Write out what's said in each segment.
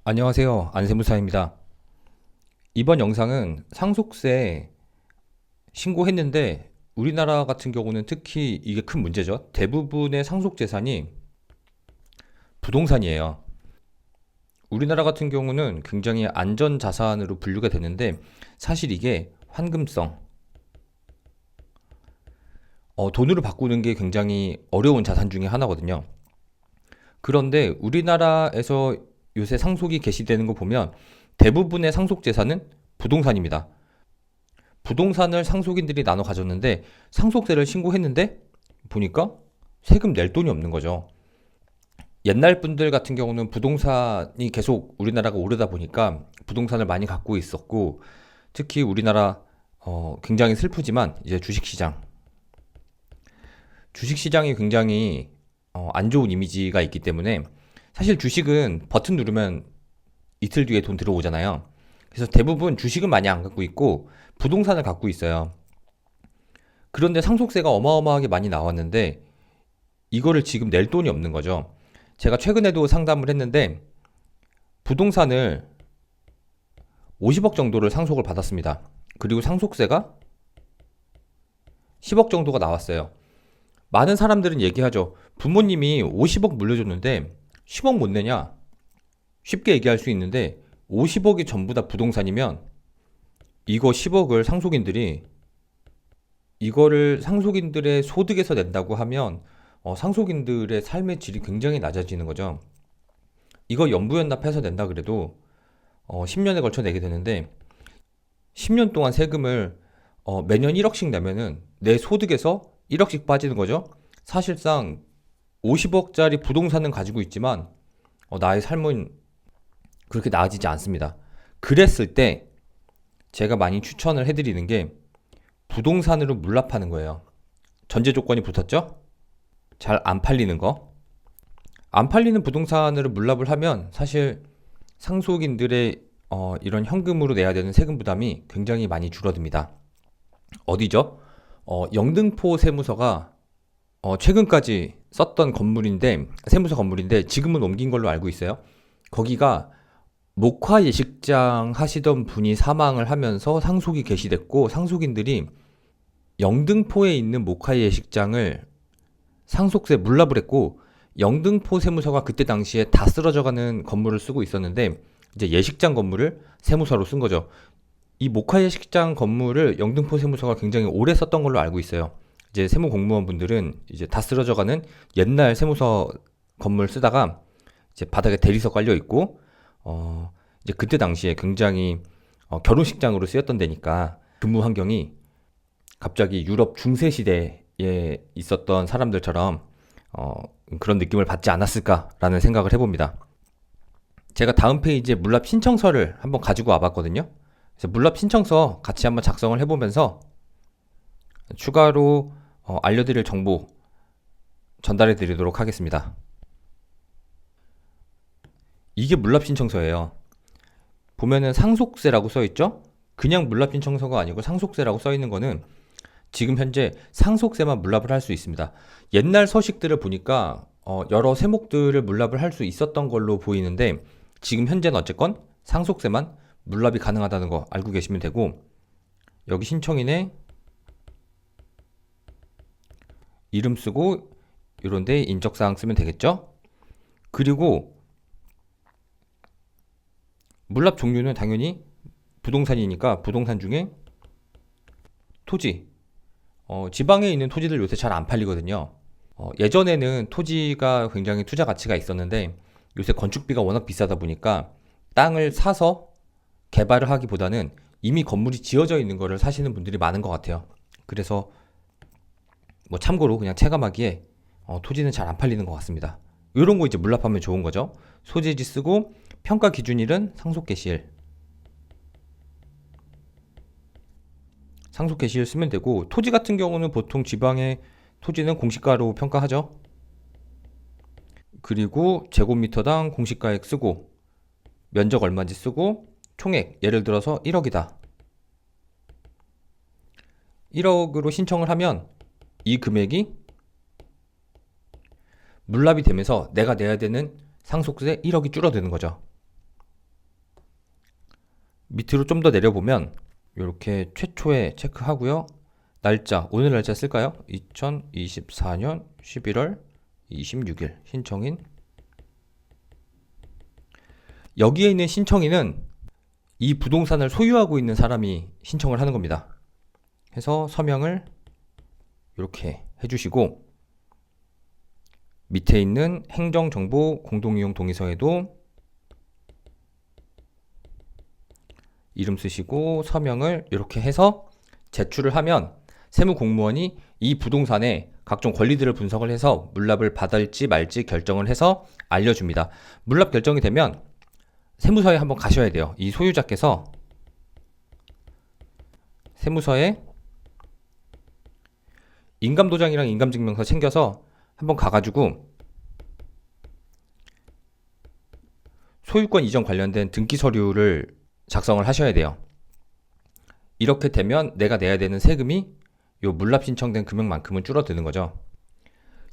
안녕하세요. 안세무사입니다. 이번 영상은 상속세 신고했는데 우리나라 같은 경우는 특히 이게 큰 문제죠. 대부분의 상속재산이 부동산이에요. 우리나라 같은 경우는 굉장히 안전자산으로 분류가 되는데 사실 이게 환금성, 돈으로 바꾸는 게 굉장히 어려운 자산 중에 하나거든요. 그런데 우리나라에서 요새 상속이 개시되는 거 보면 대부분의 상속재산은 부동산입니다. 부동산을 상속인들이 나눠 가졌는데 상속세를 신고했는데 보니까 세금 낼 돈이 없는 거죠. 옛날 분들 같은 경우는 부동산이 계속 우리나라가 오르다 보니까 부동산을 많이 갖고 있었고 특히 우리나라 굉장히 슬프지만 이제 주식시장이 굉장히 안 좋은 이미지가 있기 때문에 사실 주식은 버튼 누르면 이틀 뒤에 돈 들어오잖아요. 그래서 대부분 주식은 많이 안 갖고 있고 부동산을 갖고 있어요. 그런데 상속세가 어마어마하게 많이 나왔는데 이거를 지금 낼 돈이 없는 거죠. 제가 최근에도 상담을 했는데 부동산을 50억 정도를 상속을 받았습니다. 그리고 상속세가 10억 정도가 나왔어요. 많은 사람들은 얘기하죠. 부모님이 50억 물려줬는데 10억 못 내냐? 쉽게 얘기할 수 있는데 50억이 전부 다 부동산이면 이거 10억을 이거를 상속인들의 소득에서 낸다고 하면 상속인들의 삶의 질이 굉장히 낮아지는 거죠. 이거 연부연납해서 낸다 그래도 10년에 걸쳐 내게 되는데 10년 동안 세금을 매년 1억씩 내면은 내 소득에서 1억씩 빠지는 거죠. 사실상 50억짜리 부동산은 가지고 있지만 나의 삶은 그렇게 나아지지 않습니다. 그랬을 때 제가 많이 추천을 해드리는 게 부동산으로 물납하는 거예요. 전제 조건이 붙었죠? 잘 안 팔리는 거. 안 팔리는 부동산으로 물납을 하면 사실 상속인들의 이런 현금으로 내야 되는 세금 부담이 굉장히 많이 줄어듭니다. 어디죠? 영등포 세무서가 최근까지 썼던 건물인데 세무서 건물인데 지금은 옮긴 걸로 알고 있어요. 거기가 목화 예식장 하시던 분이 사망을 하면서 상속이 개시됐고 상속인들이 영등포에 있는 목화 예식장을 상속세 물납을 했고 영등포 세무서가 그때 당시에 다 쓰러져가는 건물을 쓰고 있었는데 이제 예식장 건물을 세무서로 쓴 거죠. 이 목화 예식장 건물을 영등포 세무서가 굉장히 오래 썼던 걸로 알고 있어요. 이제 세무 공무원분들은 이제 다 쓰러져가는 옛날 세무서 건물 쓰다가 이제 바닥에 대리석 깔려 있고 이제 그때 당시에 굉장히 결혼식장으로 쓰였던 데니까 근무 환경이 갑자기 유럽 중세 시대에 있었던 사람들처럼 그런 느낌을 받지 않았을까라는 생각을 해봅니다. 제가 다음 페이지에 물납 신청서를 한번 가지고 와봤거든요. 그래서 물납 신청서 같이 한번 작성을 해보면서 추가로 알려드릴 정보 전달해 드리도록 하겠습니다. 이게 물납 신청서예요. 보면은 상속세라고 써 있죠? 그냥 물납 신청서가 아니고 상속세라고 써 있는 거는 지금 현재 상속세만 물납을 할 수 있습니다. 옛날 서식들을 보니까 여러 세목들을 물납을 할 수 있었던 걸로 보이는데 지금 현재는 어쨌건 상속세만 물납이 가능하다는 거 알고 계시면 되고 여기 신청인의 이름 쓰고 이런데 인적사항 쓰면 되겠죠? 그리고 물납 종류는 당연히 부동산이니까 부동산 중에 토지, 지방에 있는 토지들 요새 잘 안 팔리거든요. 예전에는 토지가 굉장히 투자 가치가 있었는데 요새 건축비가 워낙 비싸다 보니까 땅을 사서 개발을 하기보다는 이미 건물이 지어져 있는 거를 사시는 분들이 많은 것 같아요. 그래서 뭐 참고로 그냥 체감하기에 토지는 잘 안 팔리는 것 같습니다. 이런 거 이제 물납하면 좋은 거죠. 소재지 쓰고 평가 기준일은 상속 개시일 쓰면 되고 토지 같은 경우는 보통 지방의 토지는 공시가로 평가하죠. 그리고 제곱미터당 공시가액 쓰고 면적 얼마인지 쓰고 총액 예를 들어서 1억이다. 1억으로 신청을 하면 이 금액이 물납이 되면서 내가 내야 되는 상속세 1억이 줄어드는 거죠. 밑으로 좀 더 내려보면 이렇게 최초에 체크하고요. 날짜, 오늘 날짜 쓸까요? 2024년 11월 26일 신청인. 여기에 있는 신청인은 이 부동산을 소유하고 있는 사람이 신청을 하는 겁니다. 해서 서명을 이렇게 해주시고, 밑에 있는 행정정보 공동이용 동의서에도 이름 쓰시고 서명을 이렇게 해서 제출을 하면 세무공무원이 이 부동산의 각종 권리들을 분석을 해서 물납을 받을지 말지 결정을 해서 알려줍니다. 물납 결정이 되면 세무서에 한번 가셔야 돼요. 이 소유자께서 세무서에 인감도장이랑 인감증명서 챙겨서 한번 가가지고 소유권 이전 관련된 등기 서류를 작성을 하셔야 돼요. 이렇게 되면 내가 내야 되는 세금이 요 물납 신청된 금액만큼은 줄어드는 거죠.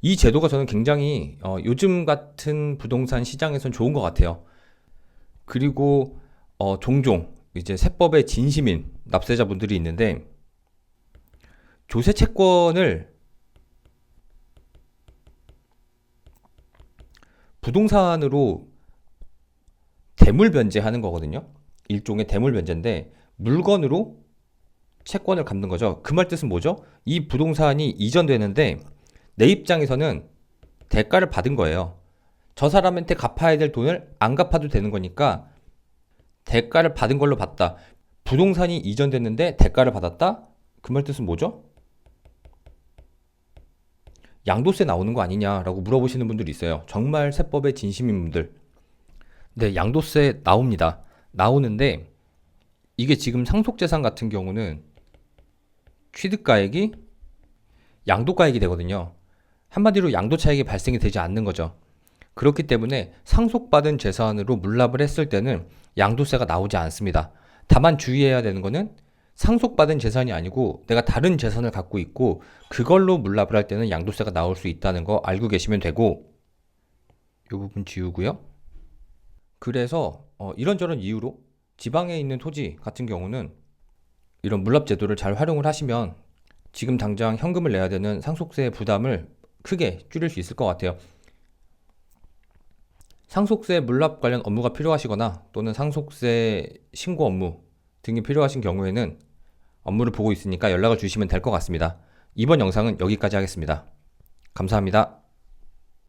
이 제도가 저는 굉장히 요즘 같은 부동산 시장에선 좋은 것 같아요. 그리고 종종 이제 세법의 진심인 납세자분들이 있는데, 조세 채권을 부동산으로 대물 변제하는 거거든요. 일종의 대물 변제인데 물건으로 채권을 갚는 거죠. 그 말 뜻은 뭐죠? 이 부동산이 이전되는데 내 입장에서는 대가를 받은 거예요. 저 사람한테 갚아야 될 돈을 안 갚아도 되는 거니까 대가를 받은 걸로 봤다. 부동산이 이전됐는데 대가를 받았다? 그 말 뜻은 뭐죠? 양도세 나오는 거 아니냐라고 물어보시는 분들이 있어요. 정말 세법의 진심인 분들. 네, 양도세 나옵니다. 나오는데 이게 지금 상속재산 같은 경우는 취득가액이 양도가액이 되거든요. 한마디로 양도 차익이 발생이 되지 않는 거죠. 그렇기 때문에 상속받은 재산으로 물납을 했을 때는 양도세가 나오지 않습니다. 다만 주의해야 되는 거는 상속받은 재산이 아니고 내가 다른 재산을 갖고 있고 그걸로 물납을 할 때는 양도세가 나올 수 있다는 거 알고 계시면 되고, 이 부분 지우고요. 그래서 이런저런 이유로 지방에 있는 토지 같은 경우는 이런 물납 제도를 잘 활용을 하시면 지금 당장 현금을 내야 되는 상속세 부담을 크게 줄일 수 있을 것 같아요. 상속세 물납 관련 업무가 필요하시거나 또는 상속세 신고 업무 등이 필요하신 경우에는 업무를 보고 있으니까 연락을 주시면 될 것 같습니다. 이번 영상은 여기까지 하겠습니다. 감사합니다.